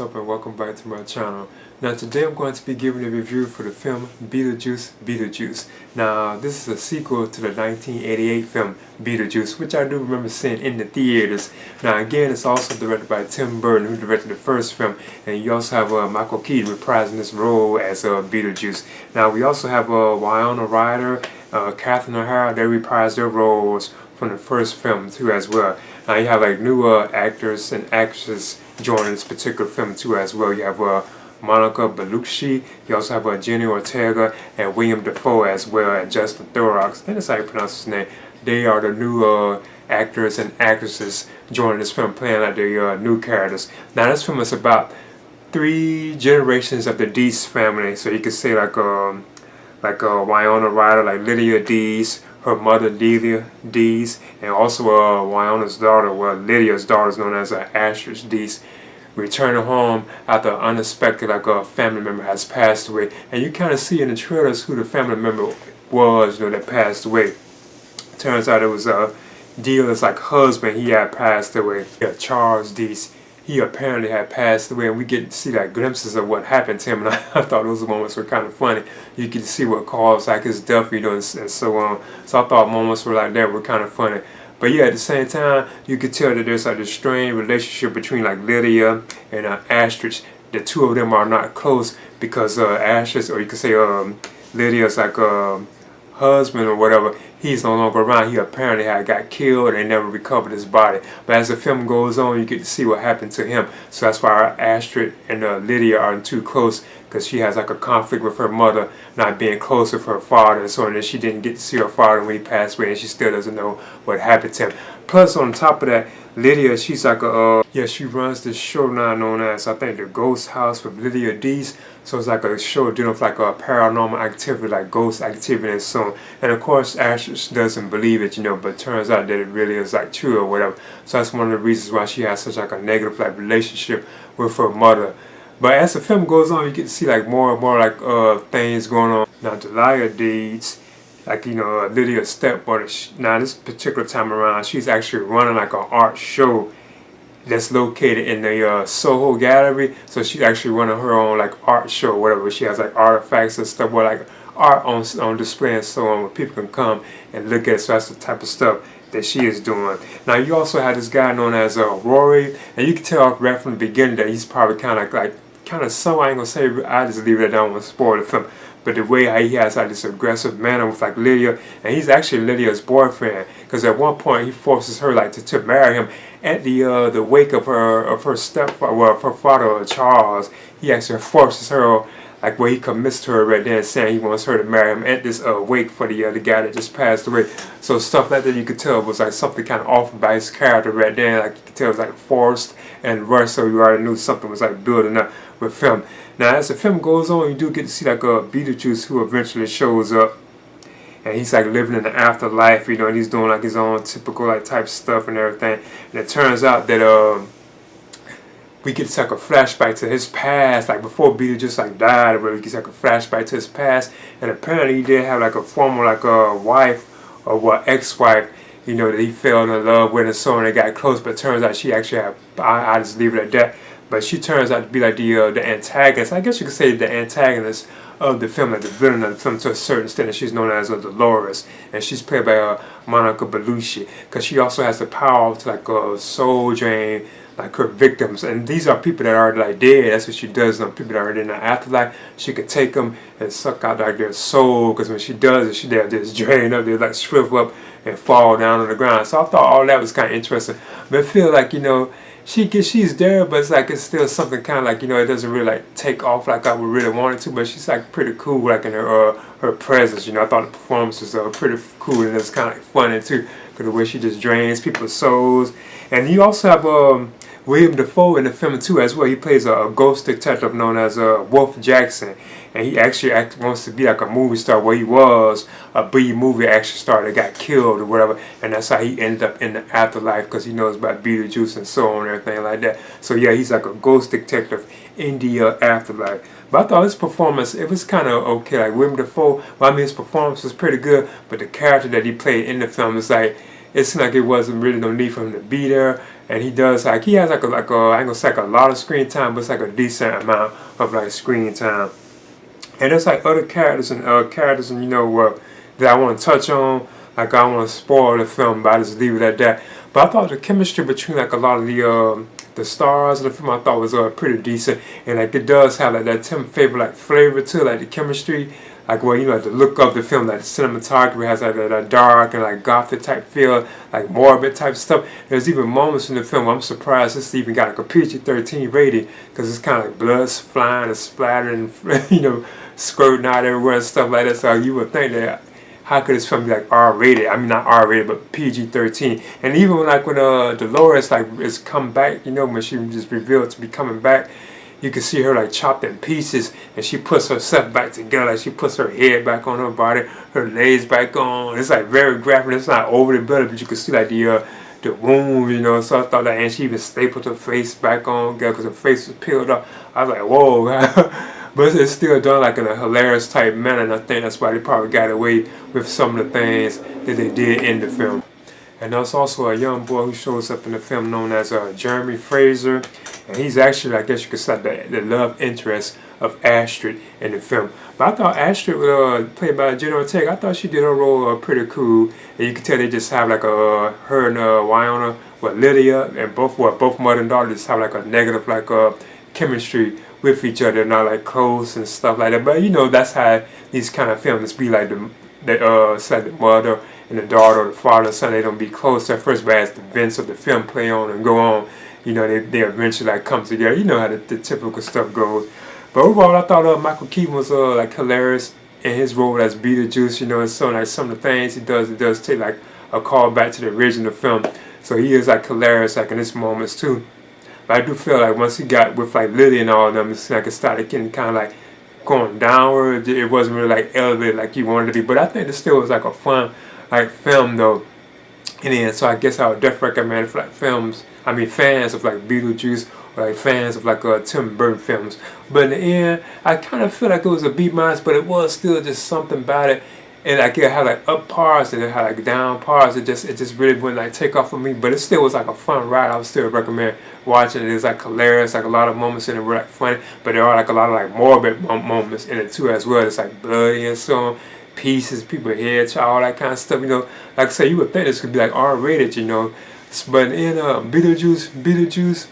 up and welcome back to my channel. Now today I'm going to be giving a review for the film Beetlejuice Beetlejuice. Now this is a sequel to the 1988 film Beetlejuice, which I do remember seeing in the theaters. Now again, it's also directed by Tim Burton, who directed the first film, and you also have Michael Keaton reprising this role as Beetlejuice. Now we also have Winona Ryder, Catherine O'Hara. They reprised their roles from the first film too as well. Now you have like new actors and actresses joining this particular film too as well. You have Monica Bellucci, you also have Jenny Ortega and William Dafoe as well, and Justin Thorax. I think that's how you pronounce his name. They are the new actors and actresses joining this film, playing like the new characters. Now this film is about 3 generations of the Deese family, so you could say like Winona Ryder, like Lydia Deese, her mother Delia Deese, and also Winona's daughter, well Lydia's daughter is known as Astrid Deese, returning home after unexpected a family member has passed away. And you kind of see in the trailers who the family member was, that passed away. Turns out it was Delia's husband. He had passed away. Yeah, Charles Deese. He apparently had passed away, and we get to see glimpses of what happened to him. And I thought those moments were kind of funny. You get to see what caused his death, and so on. So I thought moments that were kind of funny. But yeah, at the same time, you could tell that there's this strained relationship between Lydia and Astrid. The two of them are not close because Astrid, or you could say Lydia's husband or whatever, he's no longer around. He apparently had got killed and never recovered his body. But as the film goes on, you get to see what happened to him. So that's why Astrid and Lydia aren't too close, because she has a conflict with her mother not being close with her father and so on, and she didn't get to see her father when he passed away, and she still doesn't know what happened to him. Plus, on top of that, Lydia, she's she runs this show now known as, I think, The Ghost House with Lydia Deese. So it's a show dealing with a paranormal activity, like ghost activity and so on. And of course, Ashley doesn't believe it, but it turns out that it really is true or whatever. So that's one of the reasons why she has such a negative relationship with her mother. But as the film goes on, you get to see more and more things going on. Now Delia Deese, Lydia's stepmother, now this particular time around, she's actually running an art show that's located in the Soho Gallery. So she's actually running her own art show, whatever. She has artifacts and stuff, art on display and so on, where people can come and look at it. So that's the type of stuff that she is doing. Now you also have this guy known as Rory, and you can tell right from the beginning that he's probably kind of some, I ain't gonna say, I just leave it at that, I don't want to spoil the film. But the way how he has this aggressive manner with Lydia, and he's actually Lydia's boyfriend, because at one point he forces her to marry him at the wake of her stepfather, well, her father Charles. He actually forces her, where he commits to her right there, saying he wants her to marry him at this wake for the guy that just passed away. So stuff like that you could tell was something kind of off about his character right there. You could tell it was forced and rushed, so you already knew something was building up with him. Now as the film goes on, you do get to see Beetlejuice, who eventually shows up, and he's living in the afterlife, and he's doing his own typical type stuff and everything. And it turns out that we get a flashback to his past, before Beetlejuice died, where we get a flashback to his past, and apparently he did have a former wife or ex-wife, that he fell in love with and so on. They got close, but it turns out she actually had, I just leave it at that. But she turns out to be the antagonist. I guess you could say the antagonist of the film, the villain of the film to a certain extent. And she's known as Dolores, and she's played by Monica Bellucci, because she also has the power to soul drain her victims. And these are people that are dead. That's what she does. People that are in the afterlife, she could take them and suck out their soul, because when she does it, they'll just drain up, they shrivel up and fall down on the ground. So I thought all that was kind of interesting. But I feel she's there, but it's still something kind of it doesn't really take off I would really want it to. But she's pretty cool in her presence. I thought the performance was pretty cool, and it's kind of funny too, because the way she just drains people's souls. And you also have William Dafoe in the film too as well. He plays a ghost detective known as Wolf Jackson, and he actually wants to be a movie star, where he was a B movie action star that got killed or whatever, and that's how he ended up in the afterlife, because he knows about Beetlejuice and so on and everything like that. So yeah, he's a ghost detective in the afterlife. But I thought his performance, it was kind of okay. William Dafoe, his performance was pretty good, but the character that he played in the film is it seemed like it wasn't really no need for him to be there. And he does he has I ain't gonna say a lot of screen time, but it's like a decent amount of like screen time. And there's like other characters and you know that I want to touch on. Like I don't want to spoil the film, but I just leave it at that. But I thought the chemistry between like a lot of the stars of the film I thought was pretty decent, and like it does have like that Tim favorite like flavor to it, like the chemistry. Like you know, like the look of the film, like the cinematography has like that dark and like gothic type feel, like morbid type stuff. There's even moments in the film where I'm surprised this even got like a PG-13 rating, because it's kind of like blood flying and splattering, you know, squirting out everywhere and stuff like that. So you would think that how could this film be like R-rated? I mean not R-rated, but PG-13. And even when Dolores like is come back, you know, when she just revealed to be coming back, you can see her like chopped in pieces, and she puts herself back together. Like she puts her head back on her body, her legs back on. It's like very graphic. It's not over the belly, but you can see like the wound, you know. So I thought that, and she even stapled her face back on because her face was peeled off. I was like, whoa, but it's still done like in a hilarious type manner, and I think that's why they probably got away with some of the things that they did in the film. And there's also a young boy who shows up in the film known as Jeremy Fraser. And he's actually, I guess you could say, the love interest of Astrid in the film. But I thought Astrid, played by Jenna Ortega, I thought she did her role pretty cool. And you can tell they just have like her and Wyona, Lydia, and both mother and daughter just have like a negative chemistry with each other, not like close and stuff like that. But you know, that's how these kind of films be like the mother and the daughter or the father and son, they don't be close at first, but as the events of the film play on and go on, you know, they eventually like come together. You know how the typical stuff goes. But overall, I thought Michael Keaton was like hilarious in his role as Beetlejuice. You know, and so like some of the things he does take like a call back to the original film. So he is like hilarious like in this moments too. But I do feel like once he got with like Lily and all of them, it's like it started getting kind of like going downward. It wasn't really like elevated like you wanted to be. But I think it still was like a fun like film though. And so I guess I would definitely recommend it for like fans of like Beetlejuice, or like fans of like Tim Burton films. But in the end, I kind of feel like it was a B-, but it was still just something about it. And like it had like up parts and it had like down parts. It just really wouldn't like take off for me. But it still was like a fun ride. I would still recommend watching it. It's like hilarious. Like a lot of moments in it were like funny, but there are like a lot of like morbid moments in it too as well. It's like bloody and so on. Pieces, people heads, all that kind of stuff, you know. Like I say, you would think this could be like R-rated, you know. But in Beetlejuice,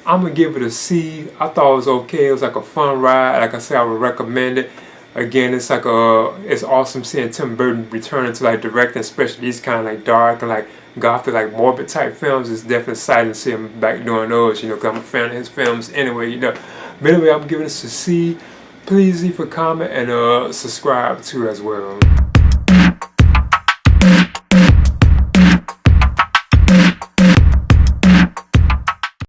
I'm gonna give it a C. I thought it was okay. It was like a fun ride. Like I said, I would recommend it. Again, it's like it's awesome seeing Tim Burton returning to like directing, especially these kind of like dark and like gothic, like morbid type films. It's definitely exciting to see him back doing those, you know, because I'm a fan of his films anyway, you know. But anyway, I'm giving this a C. Please leave a comment and subscribe too as well.